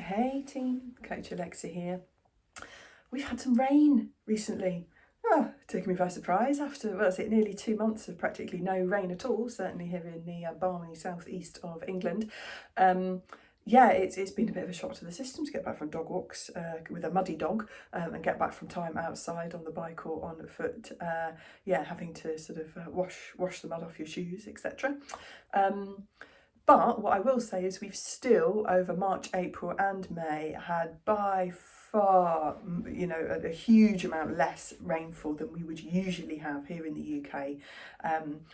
Hey team, Coach Alexa here. We've had some rain recently. Taking me by surprise after, nearly 2 months of practically no rain at all, certainly here in the balmy southeast of England. It's been a bit of a shock to the system to get back from dog walks with a muddy dog and get back from time outside on the bike or on foot. Having to sort of wash the mud off your shoes, etc. But what I will say is we've still, over March, April and May, had by far, a huge amount less rainfall than we would usually have here in the UK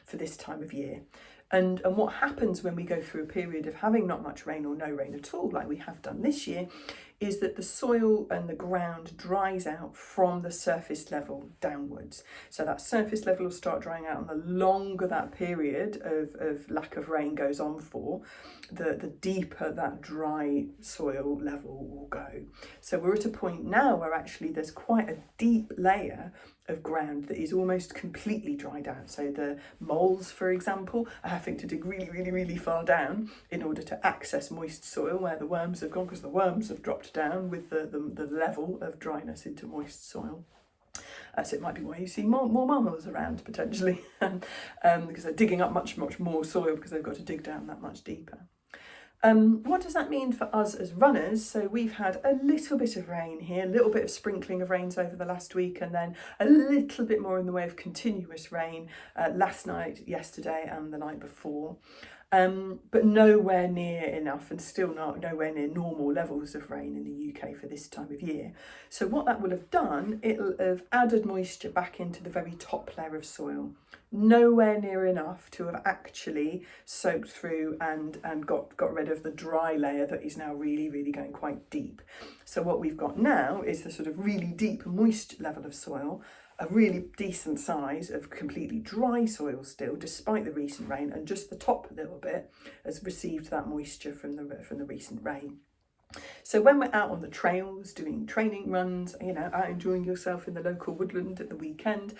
for this time of year. And what happens when we go through a period of having not much rain or no rain at all, like we have done this year, is that the soil and the ground dries out from the surface level downwards. So that surface level will start drying out, and the longer that period of lack of rain goes on for, the deeper that dry soil level will go. So we're at a point now where actually there's quite a deep layer of ground that is almost completely dried out. So the moles, for example, are having to dig really, really, really far down in order to access moist soil where the worms have gone, because the worms have dropped down with the level of dryness into moist soil. So it might be why you see more moles around potentially, because they're digging up much, much more soil because they've got to dig down that much deeper. What does that mean for us as runners? So we've had a little bit of rain here, a little bit of sprinkling of rains over the last week, and then a little bit more in the way of continuous rain last night, yesterday and the night before. But nowhere near enough, and still nowhere near normal levels of rain in the UK for this time of year. So what that will have done, it'll have added moisture back into the very top layer of soil. Nowhere near enough to have actually soaked through and got rid of the dry layer that is now really, really going quite deep. So what we've got now is the sort of really deep moist level of soil, a really decent size of completely dry soil still, despite the recent rain, and just the top little bit has received that moisture from the recent rain. So when we're out on the trails doing training runs, out enjoying yourself in the local woodland at the weekend,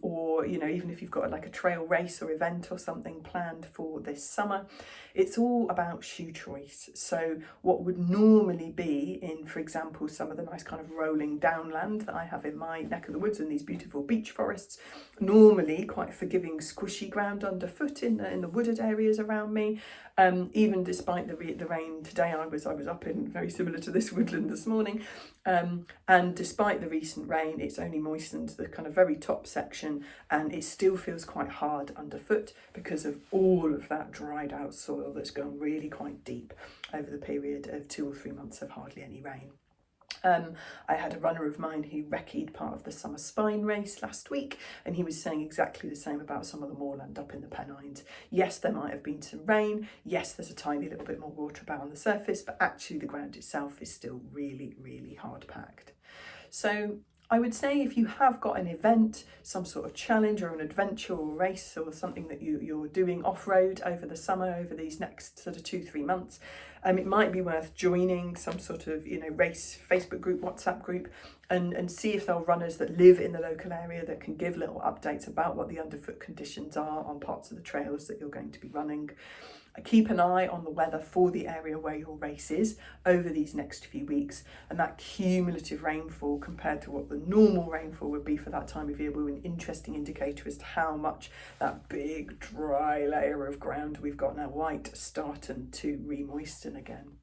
or even if you've got like a trail race or event or something planned for this summer, it's all about shoe choice. So what would normally be in, for example, some of the nice kind of rolling downland that I have in my neck of the woods and these beautiful beech forests, normally quite forgiving, squishy ground underfoot in the wooded areas around me. Even despite the rain today, I was up in very similar to this woodland this morning, and despite the recent rain, it's only moistened the kind of very top section, and it still feels quite hard underfoot because of all of that dried out soil that's gone really quite deep over the period of 2 or 3 months of hardly any rain. I had a runner of mine who recce'd part of the summer spine race last week, and he was saying exactly the same about some of the moorland up in the Pennines. Yes, there might have been some rain. Yes, there's a tiny little bit more water about on the surface, but actually the ground itself is still really, really hard packed. So I would say if you have got an event, some sort of challenge or an adventure or race or something that you're doing off-road over the summer, over these next sort of 2-3 months, it might be worth joining some sort of race Facebook group, WhatsApp group, and see if there are runners that live in the local area that can give little updates about what the underfoot conditions are on parts of the trails that you're going to be running. Keep an eye on the weather for the area where your race is over these next few weeks, and that cumulative rainfall compared to what the normal rainfall would be for that time of year will be an interesting indicator as to how much that big dry layer of ground we've got now white starting to re-moisten again.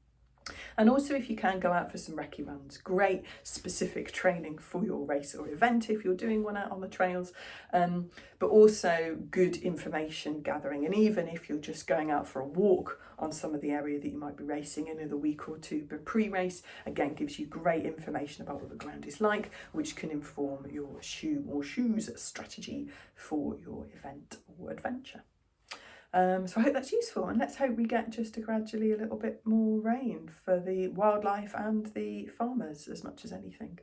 And also, if you can, go out for some recce runs. Great specific training for your race or event if you're doing one out on the trails, but also good information gathering. And even if you're just going out for a walk on some of the area that you might be racing in a week or two but pre-race, again gives you great information about what the ground is like, which can inform your shoes strategy for your event or adventure. So I hope that's useful, and let's hope we get just gradually a little bit more rain for the wildlife and the farmers as much as anything.